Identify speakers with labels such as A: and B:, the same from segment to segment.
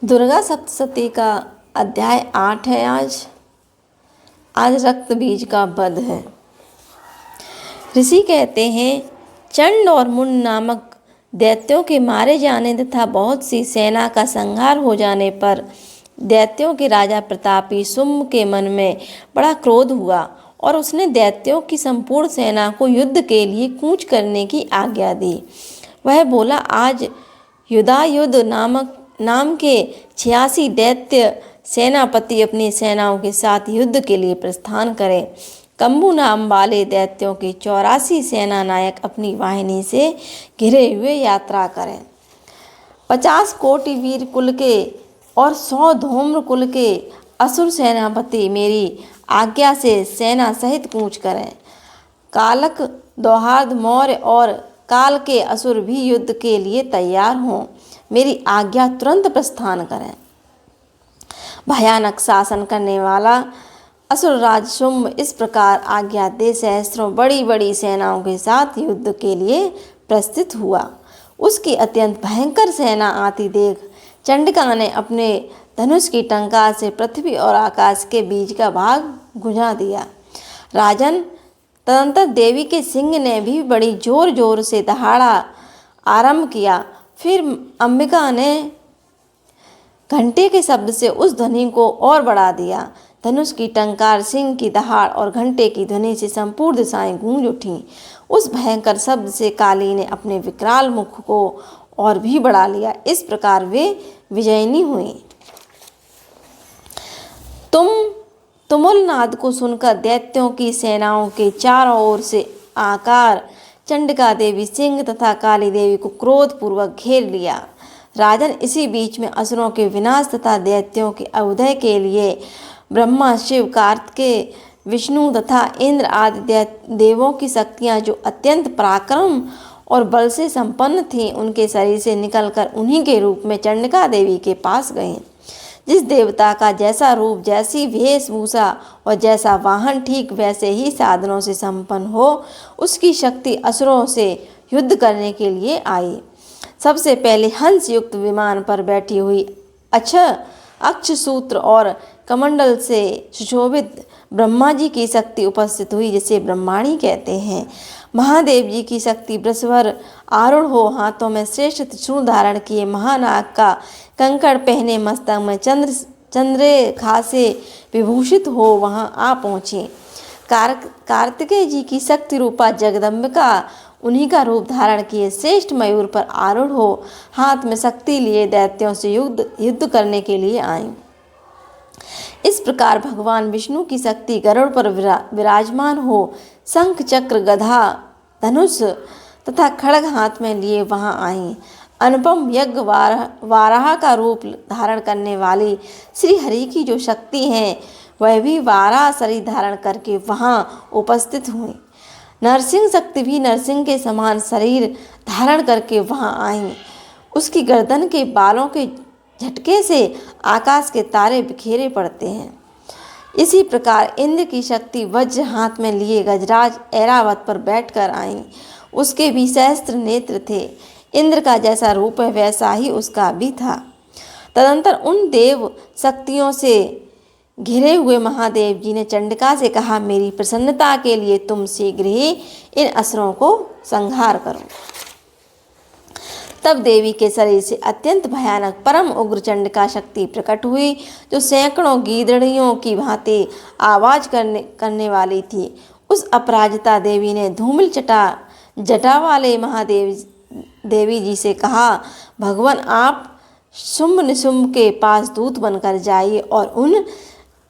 A: दुर्गा सप्तशती का अध्याय 8 है। आज रक्त बीज का वध है। ऋषि कहते हैं, चंड और मुंड नामक दैत्यों के मारे जाने तथा बहुत सी सेना का संहार हो जाने पर दैत्यों के राजा प्रतापी शुंभ के मन में बड़ा क्रोध हुआ और उसने दैत्यों की संपूर्ण सेना को युद्ध के लिए कूच करने की आज्ञा दी। वह बोला, आज युधायुध नाम के 86 दैत्य सेनापति अपनी सेनाओं के साथ युद्ध के लिए प्रस्थान करें। कंबू नाम वाले दैत्यों के 84 सेना नायक अपनी वाहिनी से घिरे हुए यात्रा करें। 50 कोटि वीर कुल के और 100 धूम्र कुल के असुर सेनापति मेरी आज्ञा से सेना सहित कूच करें। कालक, दोहार्द, मौर्य और काल के असुर भी युद्ध के लिए तैयार हों। मेरी आज्ञा तुरंत प्रस्थान करें। भयानक शासन करने वाला असुरराज शुंभ इस प्रकार आज्ञा दे सहस्त्रों बड़ी बड़ी सेनाओं के साथ युद्ध के लिए प्रस्थित हुआ। उसकी अत्यंत भयंकर सेना आती देख चंडिका ने अपने धनुष की टंकार से पृथ्वी और आकाश के बीच का भाग गुंजा दिया। राजन, तदंतर देवी के सिंह ने भी बड़ी जोर जोर से दहाड़ा आरंभ किया। फिर अंबिका ने घंटे के शब्द से उस ध्वनि को और बढ़ा दिया। धनुष की टंकार, सिंह की दहाड़ और घंटे की ध्वनि से संपूर्ण दिशाएं गूंज उठीं। उस भयंकर शब्द से काली ने अपने विकराल मुख को और भी बढ़ा लिया। इस प्रकार वे विजयिनी हुई। तुमुल नाद को सुनकर दैत्यों की सेनाओं के चारों ओर से आकर चंडिका देवी सिंह तथा काली देवी को क्रोधपूर्वक घेर लिया। राजन, इसी बीच में असुरों के विनाश तथा दैत्यों के अभ्युदय के लिए ब्रह्मा, शिव, कार्तिकेय, विष्णु तथा इंद्र आदि देवों की शक्तियां जो अत्यंत पराक्रम और बल से संपन्न थीं, उनके शरीर से निकलकर उन्हीं के रूप में चंडिका देवी के पास गईं। जिस देवता का जैसा रूप, जैसी वेशभूषा और जैसा वाहन ठीक वैसे ही साधनों से संपन्न हो, उसकी शक्ति असुरों से युद्ध करने के लिए आई। सबसे पहले हंस युक्त विमान पर बैठी हुई अक्षसूत्र और कमंडल से सुशोभित ब्रह्मा जी की शक्ति उपस्थित हुई, जिसे ब्रह्माणी कहते हैं। महादेव जी की शक्ति वृषभर आरूढ़ हो, हाथों में श्रेष्ठ त्रिशूल धारण किए, महानाग का कंकड़ पहने, मस्तक में चंद्रेखा से विभूषित हो वहां आ पहुंची। कार्तिकेय जी की शक्ति रूपा जगदम्बिका उन्हीं का रूप धारण किए श्रेष्ठ मयूर पर आरूढ़ हो, हाथ में शक्ति लिए दैत्यों से युद्ध करने के लिए आई। इस प्रकार भगवान विष्णु की शक्ति गरुड़ पर विराजमान हो, शंख, चक्र, गदा, धनुष तथा खड्ग हाथ में लिए वहां आई। अनुपम यज्ञ वाराह का रूप धारण करने वाली श्री हरि की जो शक्ति है, वह भी वाराह शरीर धारण करके वहां उपस्थित हुई। नरसिंह शक्ति भी नरसिंह के समान शरीर धारण करके वहां आई। उसकी गर्दन के बालों के झटके से आकाश के तारे बिखेरे पड़ते हैं। इसी प्रकार इंद्र की शक्ति वज्र हाथ में लिए गजराज ऐरावत पर बैठकर आई। उसके भी सहस्त्र नेत्र थे। इंद्र का जैसा रूप है वैसा ही उसका भी था। तदंतर उन देव शक्तियों से घिरे हुए महादेव जी ने चंडिका से कहा, मेरी प्रसन्नता के लिए तुम शीघ्र ही इन असुरों को संहार करो। तब देवी के शरीर से अत्यंत भयानक परम उग्र चंडिका शक्ति प्रकट हुई, जो सैकड़ों गीदड़ियों की भांति आवाज करने वाली थी। उस अपराजिता देवी ने धूमिल जटा वाले देवी जी से कहा, भगवान आप शुंभ निशुंभ के पास दूत बनकर जाइए और उन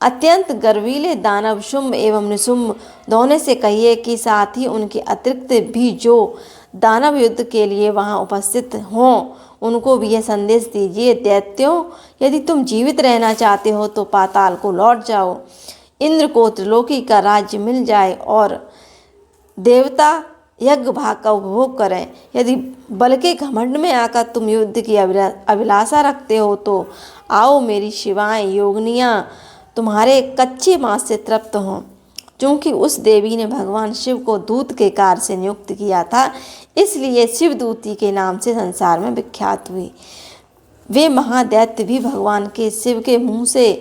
A: अत्यंत गर्वीले दानव शुंभ एवं निशुंभ दोनों से कहिए कि साथ ही उनके अतिरिक्त भी जो दानव युद्ध के लिए वहां उपस्थित हों, उनको भी यह संदेश दीजिए, दैत्यों, यदि तुम जीवित रहना चाहते हो तो पाताल को लौट जाओ। इंद्र को त्रिलोकी का राज्य मिल जाए और देवता यज्ञ भाग का उपभोग करें। यदि बल के घमंड में आकर तुम युद्ध की अभिलाषा रखते हो तो आओ, मेरी शिवाएं योगिनियां तुम्हारे कच्चे मांस से तृप्त हों। चूंकि उस देवी ने भगवान शिव को दूत के कार्य से नियुक्त किया था, इसलिए शिवदूती के नाम से संसार में विख्यात हुई। वे महादैत्य भी भगवान के शिव के मुंह से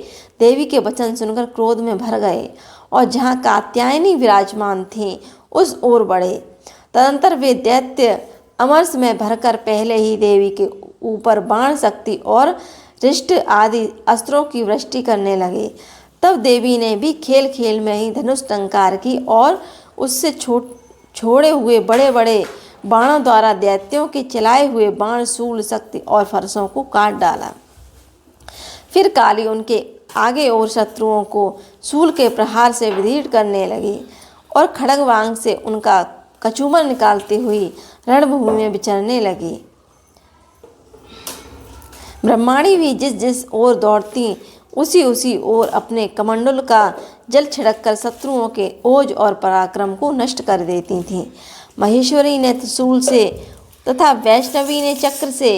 A: देवी के वचन सुनकर क्रोध में भर गए और जहाँ कात्यायनी विराजमान थी उस ओर बढ़े। तदंतर वे दैत्य अमरस में भरकर पहले ही देवी के ऊपर बाण शक्ति और रिष्ट आदि अस्त्रों की वृष्टि करने लगे। तब देवी ने भी खेल खेल में ही धनुष टंकार की और उससे छोड़े हुए बड़े बड़े बाणों द्वारा दैत्यों के चलाए हुए बाण शूल शक्ति और फरसों को काट डाला। फिर काली उनके आगे और शत्रुओं को शूल के प्रहार से विदीर्ण करने लगी और खड्गवांग से उनका कचूमर निकालती हुई रणभूमि में विचरने लगी। ब्रह्माणी भी जिस जिस ओर दौड़ती उसी उसी ओर अपने कमंडल का जल छिड़ककर शत्रुओं के ओज और पराक्रम को नष्ट कर देती थीं। महेश्वरी ने त्रिशूल से तथा वैष्णवी ने चक्र से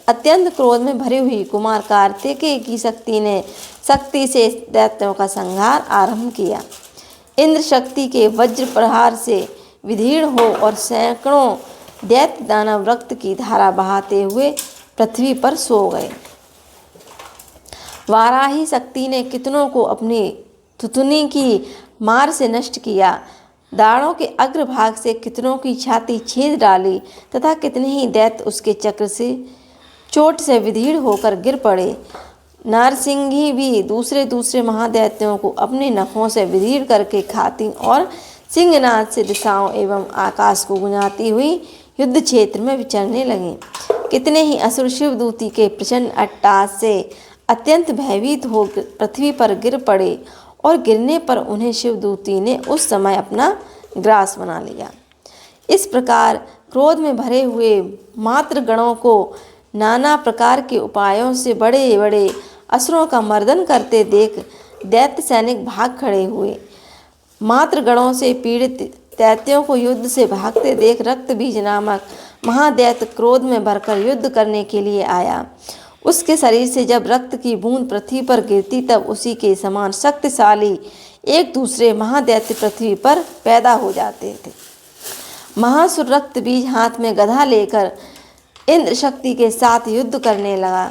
A: अत्यंत क्रोध में भरी हुई कुमार कार्तिकेय की शक्ति से दैत्यों का संहार आरंभ किया। इंद्र शक्ति के वज्र प्रहार से विदीर्ण हो और सैकड़ों दैत्य दानव रक्त की धारा बहाते हुए पृथ्वी पर सो गए। वाराही शक्ति ने कितनों को अपनी थुथुनी की मार से नष्ट किया। दाढ़ों के अग्रभाग से कितनों की छाती छेद डाली तथा कितने ही दैत्य उसके चक्र से चोट से विदीर्ण होकर गिर पड़े। नारसिंही भी दूसरे दूसरे महादैत्यों को अपने नखों से विदीर्ण करके खाती और सिंहनाद से दिशाओं एवं आकाश को गुंजाती हुई युद्ध क्षेत्र में विचरने लगी। कितने ही असुर शिवदूती के प्रचंड अट्टहास से अत्यंत भयभीत हो पृथ्वी पर गिर पड़े और गिरने पर उन्हें शिवदूती ने उस समय अपना ग्रास बना लिया। इस प्रकार क्रोध में भरे हुए मातृ गणों को नाना प्रकार के उपायों से बड़े बड़े असुरों का मर्दन करते देख दैत्य सैनिक भाग खड़े हुए। मातृगणों से पीड़ित दैत्यों को युद्ध से भागते देख रक्त बीज नामक महादैत्य क्रोध में भरकर युद्ध करने के लिए आया। उसके शरीर से जब रक्त की बूंद पृथ्वी पर गिरती तब उसी के समान शक्तिशाली एक दूसरे महादैत्य पृथ्वी पर पैदा हो जाते थे। महासुर रक्त बीज हाथ में गदा लेकर इंद्र शक्ति के साथ युद्ध करने लगा।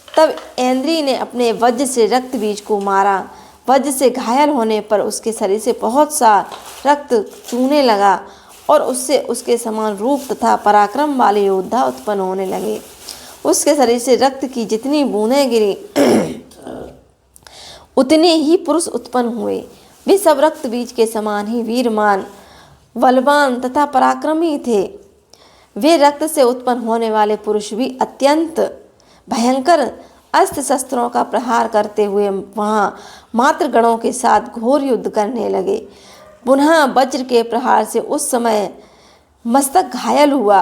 A: तब ऐन्द्री ने अपने वज्र से रक्त बीज को मारा। वज्र से घायल होने पर उसके शरीर से बहुत सा रक्त चूने लगा और उससे उसके समान रूप तथा पराक्रम वाले योद्धा उत्पन्न होने लगे। उसके शरीर से रक्त की जितनी बूंदें गिरी उतने ही पुरुष उत्पन्न हुए। वे सब रक्त बीज के समान ही वीरमान, बलवान तथा पराक्रमी थे। वे रक्त से उत्पन्न होने वाले पुरुष भी अत्यंत भयंकर अस्त्र शस्त्रों का प्रहार करते हुए वहाँ मातृगणों के साथ घोर युद्ध करने लगे। पुनः वज्र के प्रहार से उस समय मस्तक घायल हुआ।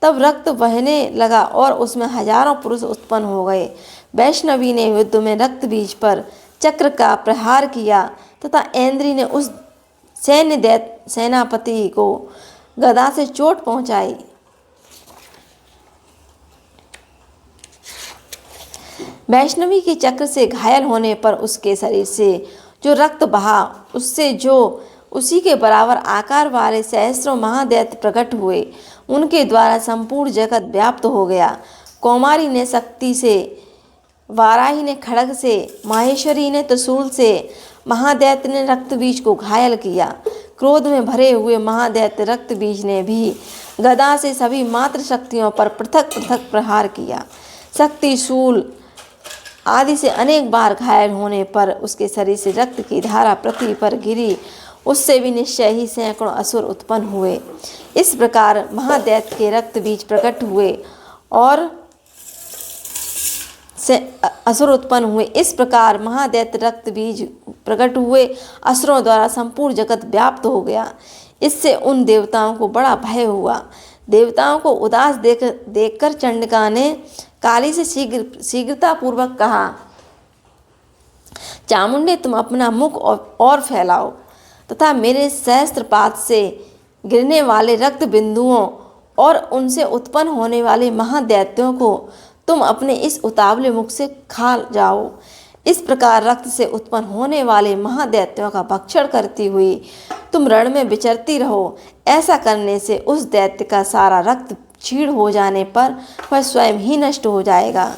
A: तब रक्त बहने लगा और उसमें हजारों पुरुष उत्पन्न हो गए। वैष्णवी ने युद्ध में रक्त बीज पर चक्र का प्रहार किया तथा ऐन्द्री ने उस सेनापति को गदा से चोट पहुंचाई। वैष्णवी के चक्र से घायल होने पर उसके शरीर से जो रक्त बहा उससे जो उसी के बराबर आकार वाले सहस्रों महादैत्य प्रकट हुए। उनके द्वारा संपूर्ण जगत व्याप्त हो गया। कौमारी ने शक्ति से, वाराही ने खड्ग से, माहेश्वरी ने त्रिशूल से, महादैत्य ने रक्त बीज को घायल किया। क्रोध में भरे हुए महादैत्य रक्त बीज ने भी गदा से सभी मात्र शक्तियों पर पृथक पृथक प्रहार किया। शक्ति शूल आदि से अनेक बार घायल होने पर उसके शरीर से रक्त की धारा पृथ्वी पर गिरी। उससे भी निश्चय ही सैकड़ों असुर उत्पन्न हुए। इस प्रकार महादैत्य के रक्त बीज प्रकट हुए और असुर उत्पन्न हुए। इस प्रकार महादैत्य रक्त बीज प्रकट हुए, असुरों द्वारा संपूर्ण जगत व्याप्त हो गया। इससे उन देवताओं को बड़ा भय हुआ। देवताओं को उदास देखकर चंडिका ने काली से शीघ्रतापूर्वक कहा, चामुंडे तुम अपना मुख और फैलाओ तथा मेरे सहस्त्रपात से गिरने वाले रक्त बिंदुओं और उनसे उत्पन्न होने वाले महादैत्यों को तुम अपने इस उतावले मुख से खा जाओ। इस प्रकार रक्त से उत्पन्न होने वाले महादैत्यों का भक्षण करती हुई तुम रण में विचरती रहो। ऐसा करने से उस दैत्य का सारा रक्त क्षीण हो जाने पर वह स्वयं ही नष्ट हो जाएगा।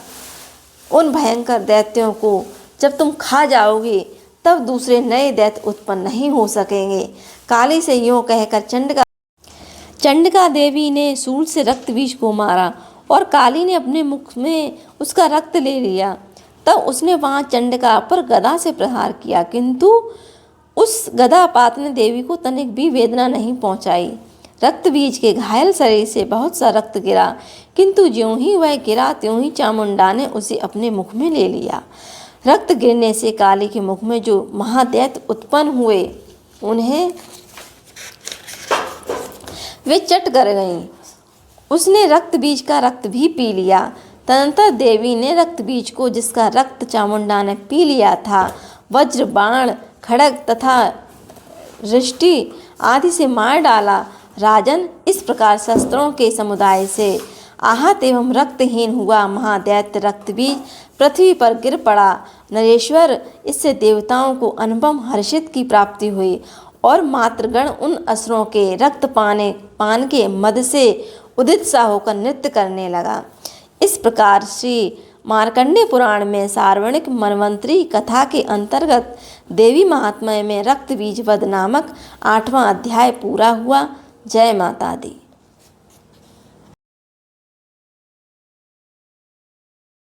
A: उन भयंकर दैत्यों को जब तुम खा जाओगे तब दूसरे नए दैत्य उत्पन्न नहीं हो सकेंगे। काली से यूँ कहकर चंडिका देवी ने शूल से रक्त बीज को मारा और काली ने अपने मुख में उसका रक्त ले लिया। तब उसने वहां चंडिका पर गदा से प्रहार किया, किंतु उस गदापात ने देवी को तनिक भी वेदना नहीं पहुंचाई। रक्त बीज के घायल शरीर से बहुत सा रक्त गिरा, किंतु ज्यों ही वह गिरा त्यों ही चामुंडा ने उसे अपने मुख में ले लिया। रक्त गिरने से काली के मुख में जो महादैत्य उत्पन्न हुए उन्हें वे चट कर गईं। उसने रक्त बीज का रक्त भी पी लिया। तदनंतर देवी ने रक्त बीज को, जिसका रक्त चामुंडा ने पी लिया था, वज्र, बाण, खड्ग तथा रिष्टि आदि से मार डाला। राजन, इस प्रकार शस्त्रों के समुदाय से आहत एवं रक्तहीन हुआ महादैत्य रक्त बीज पृथ्वी पर गिर पड़ा। नरेश्वर, इससे देवताओं को अनुपम हर्षित की प्राप्ति हुई और मातृगण उन असुरों के रक्त पान के मद से उदित सा होकर नृत्य करने लगा। इस प्रकार श्री मार्कंडेय पुराण में सार्वणिक मनवंतरी कथा के अंतर्गत देवी महात्म्य में रक्त बीज वध नामक 8वां अध्याय पूरा हुआ। जय माता दी।